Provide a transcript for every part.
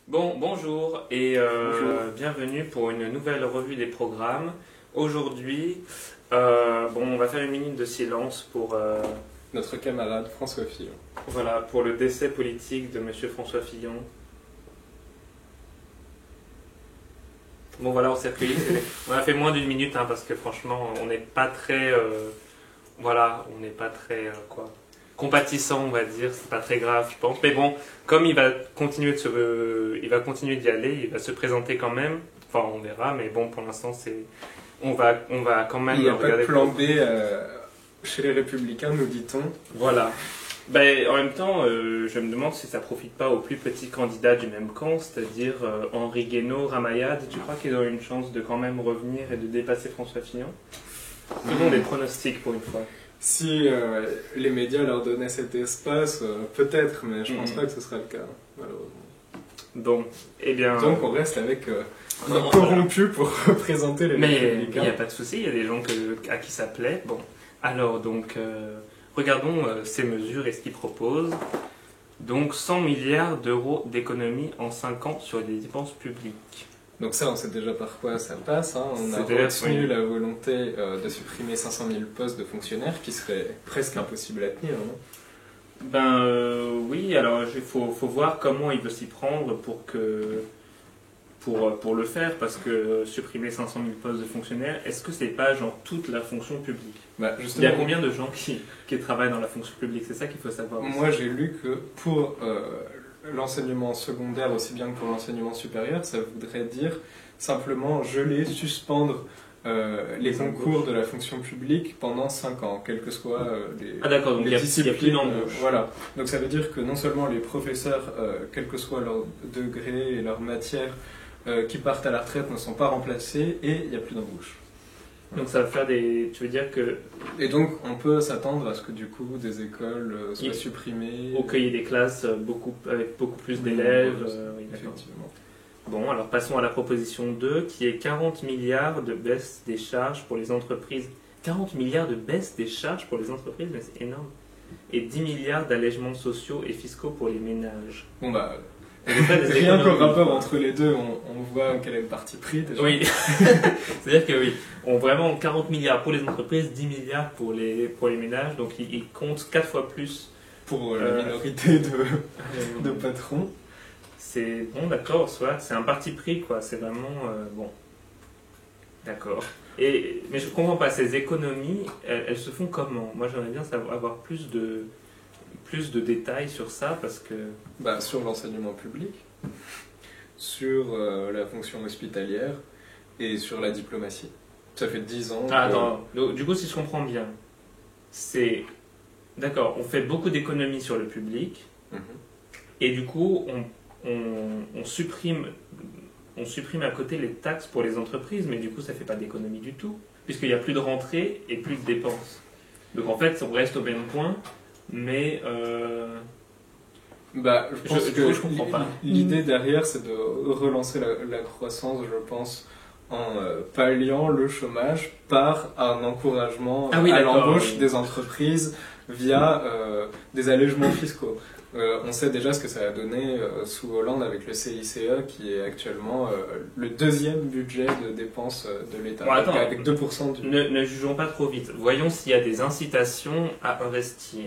Bonjour et Bonjour. bienvenue pour une nouvelle revue des programmes. Aujourd'hui, on va faire une minute de silence pour, Notre camarade François Fillon. voilà, pour le décès politique de Monsieur François Fillon. Bon voilà, on s'est recueilli. On a fait moins d'une minute parce que franchement, on n'est pas très, on n'est pas très compatissant, on va dire. C'est pas très grave, je pense. Mais bon, comme il va continuer il va continuer d'y aller, il va se présenter quand même. Enfin, on verra. Mais bon, pour l'instant, on va quand même Il n'y a pas de regarder. plan B chez les Républicains, nous dit-on. Voilà. En même temps, je me demande si ça profite pas aux plus petits candidats du même camp, c'est-à-dire Henri Guénaud, Ramayad. Tu crois qu'ils ont une chance de quand même revenir et de dépasser François Fillon? Faisons des pronostics pour une fois. Si les médias leur donnaient cet espace, peut-être, mais je pense pas que ce sera le cas, malheureusement. Bon, eh bien... Donc on reste avec un corrompu pour représenter les Mais il Républicains. n'y a pas de souci, il y a des gens à qui ça plaît. Bon, alors donc, regardons ces mesures et ce qu'ils proposent. Donc 100 milliards d'euros d'économies en 5 ans sur les dépenses publiques. Donc ça, on sait déjà par quoi ça passe. On a C'est-à-dire, retenu oui. la volonté de supprimer 500 000 postes de fonctionnaires, qui serait presque impossible à tenir, non ? Oui, alors il faut voir comment il veut s'y prendre pour le faire, parce que supprimer 500 000 postes de fonctionnaires, est-ce que c'est pas genre toute la fonction publique? Il y a Justement, combien de gens qui travaillent dans la fonction publique? C'est ça qu'il faut savoir. moi j'ai lu que pour l'enseignement secondaire aussi bien que pour l'enseignement supérieur, ça voudrait dire simplement geler, suspendre les concours de la fonction publique pendant 5 ans, quelles que soient Ah d'accord, donc les il y a disciplines. plus d'embauche. Voilà. Donc ça veut dire que non seulement les professeurs, quel que soit leur degré et leur matière, qui partent à la retraite ne sont pas remplacés et il n'y a plus d'embauche. Donc ça va faire des... Tu veux dire que Et donc on peut s'attendre à ce que du coup des écoles soient Oui. supprimées. au cahier des classes avec beaucoup plus Oui, d'élèves... oui, oui, d'accord. effectivement. Bon, alors passons à la proposition 2, qui est 40 milliards de baisse des charges pour les entreprises. 40 milliards de baisse des charges pour les entreprises, mais c'est énorme. Et 10 milliards d'allègements sociaux et fiscaux pour les ménages. Bon bah, Ça nous fait des rien qu'au économies. rapport entre les deux, on voit quel est le parti pris déjà. Oui, c'est-à-dire que oui, on vraiment 40 milliards pour les entreprises, 10 milliards pour les ménages, donc ils comptent 4 fois plus. Pour la minorité de patrons. C'est bon, d'accord, soit c'est un parti pris, quoi. C'est vraiment bon. D'accord. Mais je comprends pas, ces économies, elles se font comment? Moi, j'aimerais bien avoir plus de détails sur ça, parce que... Bah, sur l'enseignement public, sur la fonction hospitalière et sur la diplomatie. Ça fait 10 ans. Ah, attends, donc, du coup, si je comprends bien, c'est... D'accord, on fait beaucoup d'économies sur le public, Mhm. et du coup, on supprime à côté les taxes pour les entreprises, mais du coup, ça fait pas d'économie du tout, puisqu'il n'y a plus de rentrées et plus de dépenses. Donc en fait, on reste au même point, mais... Bah, je pense que je comprends pas. l'idée derrière, c'est de relancer la croissance, je pense, en palliant le chômage par un encouragement Ah oui, à d'accord, l'embauche oui. des entreprises via des allègements fiscaux. On sait déjà ce que ça a donné sous Hollande avec le CICE, qui est actuellement le deuxième budget de dépenses de l'État, Bon, attends. avec 2% du... Ne jugeons pas trop vite. Voyons s'il y a des incitations à investir.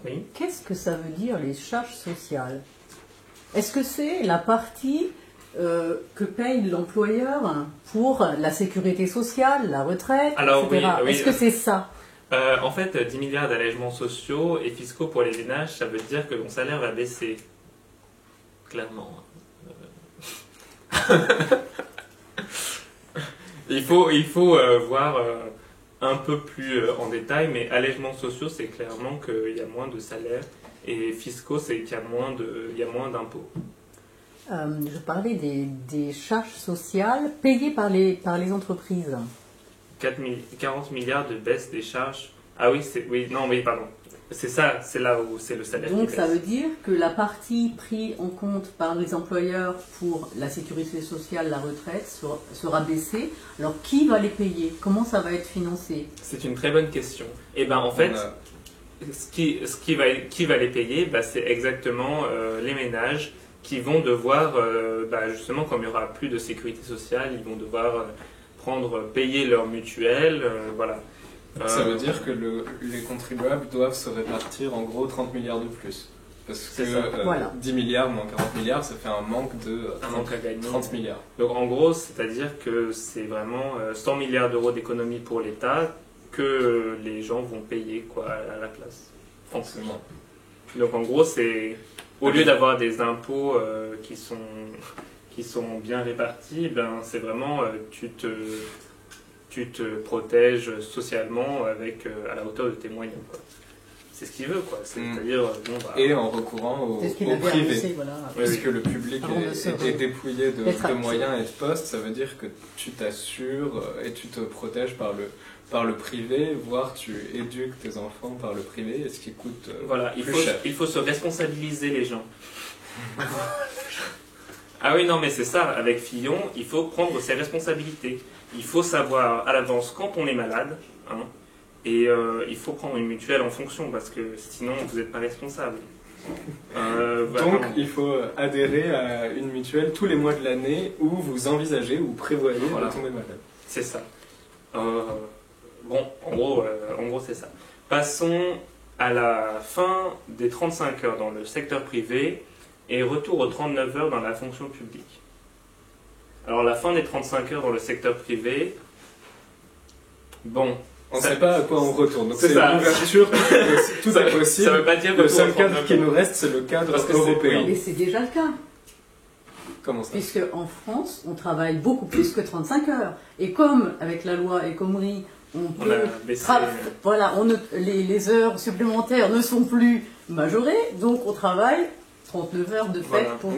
Oui. Qu'est-ce que ça veut dire les charges sociales? Est-ce que c'est la partie que paye l'employeur pour la sécurité sociale, la retraite, Alors, etc. oui, Est-ce que c'est ça? En fait, 10 milliards d'allègements sociaux et fiscaux pour les ménages, ça veut dire que mon salaire va baisser. Clairement. Il faut voir un peu plus en détail, mais allègements sociaux, c'est clairement qu'il y a moins de salaires, et fiscaux, c'est qu'il y a moins d'impôts. Je parlais des charges sociales payées par les entreprises. 40 milliards de baisse des charges. Ah oui, pardon. C'est ça, c'est là où c'est le salaire Donc qui ça baisse. veut dire que la partie prise en compte par les employeurs pour la sécurité sociale, la retraite, sera baissée. Alors qui va les payer? Comment ça va être financé? C'est une très bonne question. Et ben en fait, qui va les payer, c'est exactement les ménages qui vont devoir, justement, comme il n'y aura plus de sécurité sociale, ils vont devoir payer leur mutuelle, voilà. Ça veut dire que les contribuables doivent se répartir en gros 30 milliards de plus. Parce que voilà. 10 milliards moins 40 milliards, ça fait un manque de un manque à gagner. 30 milliards. Donc en gros, c'est-à-dire que c'est vraiment 100 milliards d'euros d'économie pour l'État que les gens vont payer quoi, à la place. Forcément. Donc en gros, c'est au lieu d'avoir des impôts qui sont bien répartis, ben, c'est vraiment tu te protèges socialement à la hauteur de tes moyens. Quoi. C'est ce qu'il veut, quoi. C'est-à-dire, et en recourant au privé. Annoncé, voilà. Puisque le public est dépouillé de moyens et de postes, ça veut dire que tu t'assures et tu te protèges par le privé, voire tu éduques tes enfants par le privé, et ce qui coûte plus cher. Il faut se responsabiliser les gens. Ah oui, non, mais c'est ça. Avec Fillon, il faut prendre ses responsabilités. Il faut savoir à l'avance quand on est malade, hein, et il faut prendre une mutuelle en fonction, parce que sinon, vous n'êtes pas responsable. Donc, il faut adhérer à une mutuelle tous les mois de l'année où vous envisagez ou prévoyez de tomber malade. C'est ça. Bon, en gros, c'est ça. Passons à la fin des 35 heures dans le secteur privé et retour aux 39 heures dans la fonction publique. Alors, la fin des 35 heures dans le secteur privé, bon... On ne sait pas à quoi on retourne. Donc c'est l'ouverture, tout est possible. Ça veut pas dire le seul cadre qui nous reste, c'est le cadre européen. Mais c'est déjà le cas. Comment ça ? Puisque en France, on travaille beaucoup plus que 35 heures. Et comme avec la loi El Khomri, on peut les heures supplémentaires ne sont plus majorées, donc on travaille 39 heures de fait pour...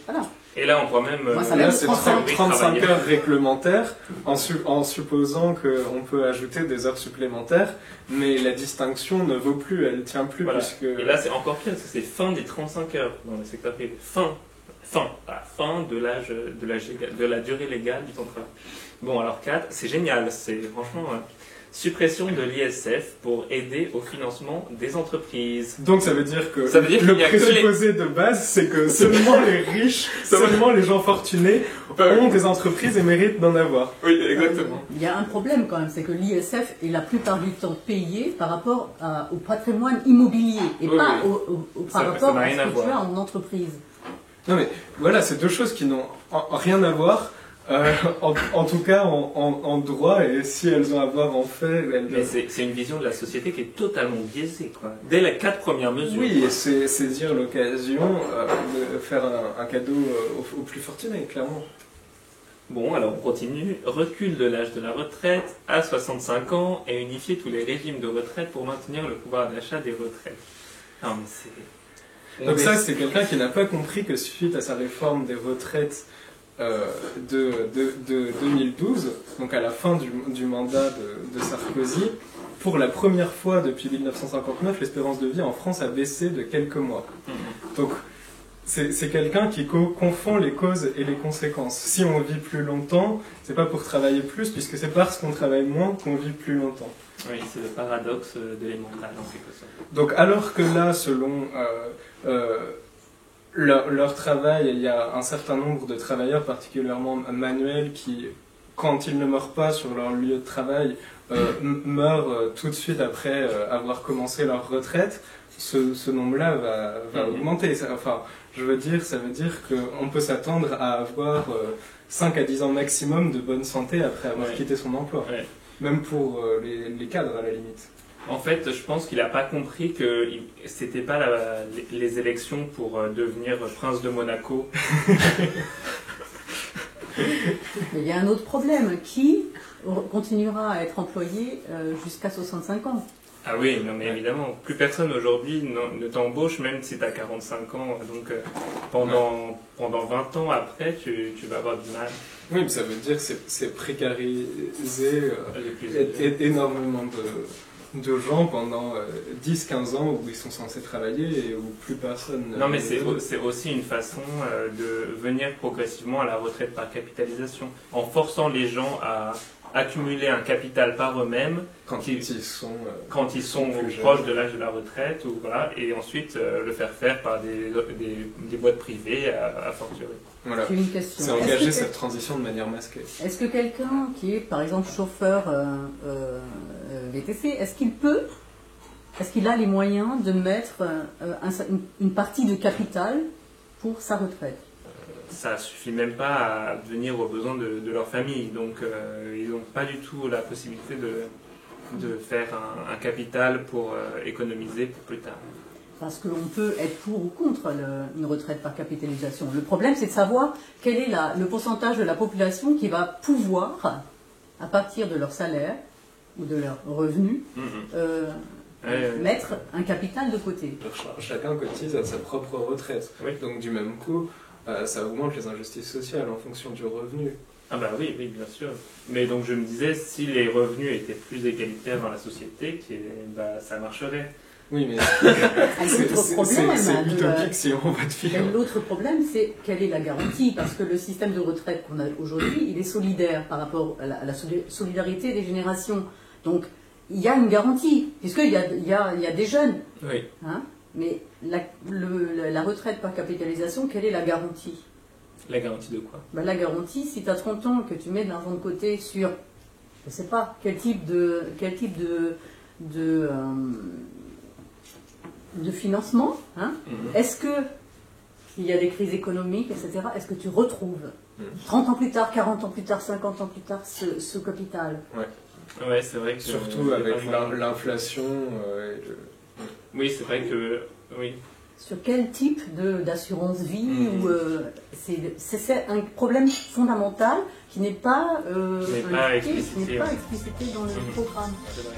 Voilà. Et là, on pourra même... là, c'est 35 heures réglementaires, en supposant qu'on peut ajouter des heures supplémentaires, mais la distinction ne vaut plus, elle ne tient plus. Voilà. Puisque... Et là, c'est encore pire, parce que c'est fin des 35 heures dans le secteur privé. Fin de la durée légale du temps de travail. Bon, alors 4, c'est génial, c'est franchement... suppression de l'ISF pour aider au financement des entreprises. Donc ça veut dire que le présupposé de base, c'est que seulement les riches, seulement les gens fortunés ont des entreprises et méritent d'en avoir. Oui, exactement. Il y a un problème quand même, c'est que l'ISF est la plupart du temps payé par rapport au patrimoine immobilier et pas par rapport à ce que tu as en entreprise. Non mais voilà, c'est deux choses qui n'ont rien à voir. En tout cas, en droit, et si elles ont à voir en fait... Mais c'est une vision de la société qui est totalement biaisée, quoi. Dès les 4 premières mesures. Oui, et c'est saisir l'occasion de faire un cadeau aux plus fortunés, clairement. Bon, alors on continue. Recul de l'âge de la retraite à 65 ans et unifier tous les régimes de retraite pour maintenir le pouvoir d'achat des retraites. Non, mais c'est... Donc ça, c'est quelqu'un qui n'a pas compris que suite à sa réforme des retraites de 2012, donc à la fin du mandat de Sarkozy, pour la première fois depuis 1959, l'espérance de vie en France a baissé de quelques mois. Donc c'est quelqu'un qui confond les causes et les conséquences. Si on vit plus longtemps, c'est pas pour travailler plus, puisque c'est parce qu'on travaille moins qu'on vit plus longtemps. Oui, c'est le paradoxe de l'émental en quelque sorte. Donc alors que là, selon... leur travail, il y a un certain nombre de travailleurs, particulièrement manuels, qui, quand ils ne meurent pas sur leur lieu de travail, meurent tout de suite après avoir commencé leur retraite. Ce nombre-là va augmenter. Enfin, je veux dire, ça veut dire qu'on peut s'attendre à avoir 5 à 10 ans maximum de bonne santé après avoir quitté son emploi. Ouais. Même pour les cadres, à la limite. En fait, je pense qu'il n'a pas compris que c'était pas les élections pour devenir prince de Monaco. Il y a un autre problème. Qui continuera à être employé jusqu'à 65 ans? Ah oui, non mais évidemment, plus personne aujourd'hui ne t'embauche même si tu as 45 ans. Donc pendant 20 ans après, tu vas avoir du mal. Oui, mais ça veut dire que c'est précarisé énormément de gens pendant 10-15 ans où ils sont censés travailler et où plus personne... Non mais c'est aussi une façon de venir progressivement à la retraite par capitalisation, en forçant les gens à accumuler un capital par eux-mêmes Quand ils sont plus jeunes. proches de l'âge de la retraite, ou, voilà, et ensuite le faire par des boîtes privées à fortiori. Voilà. J'ai une question. C'est engager cette transition de manière masquée. Est-ce que quelqu'un qui est par exemple chauffeur VTC, est-ce qu'il a les moyens de mettre une partie de capital pour sa retraite? Ça suffit même pas à venir aux besoins de leur famille, donc ils n'ont pas du tout la possibilité de faire un capital pour économiser pour plus tard. Parce qu'on peut être pour ou contre une retraite par capitalisation. Le problème, c'est de savoir quel est le pourcentage de la population qui va pouvoir, à partir de leur salaire ou de leur revenu, mettre un capital de côté. Chacun cotise à sa propre retraite. Oui. Donc du même coup, ça augmente les injustices sociales en fonction du revenu. Ah bah oui, bien sûr. Mais donc je me disais, si les revenus étaient plus égalitaires dans la société, ça marcherait. Oui, mais c'est utopique si on va te filer. L'autre problème, c'est quelle est la garantie? Parce que le système de retraite qu'on a aujourd'hui, il est solidaire par rapport à la solidarité des générations. Donc, il y a une garantie, puisqu'il y a des jeunes. Oui. Hein, mais la retraite par capitalisation, quelle est la garantie? La garantie de quoi? Ben, la garantie, si tu as 30 ans, que tu mets de l'argent de côté sur, je ne sais pas, quel type de financement, hein, est-ce qu'il y a des crises économiques, etc., est-ce que tu retrouves 30 ans plus tard, 40 ans plus tard, 50 ans plus tard ce capital? Ouais, c'est vrai que... Surtout avec l'inflation. Oui, c'est vrai que... Oui. Sur quel type d'assurance vie c'est un problème fondamental qui n'est pas explicité dans le programme. C'est vrai.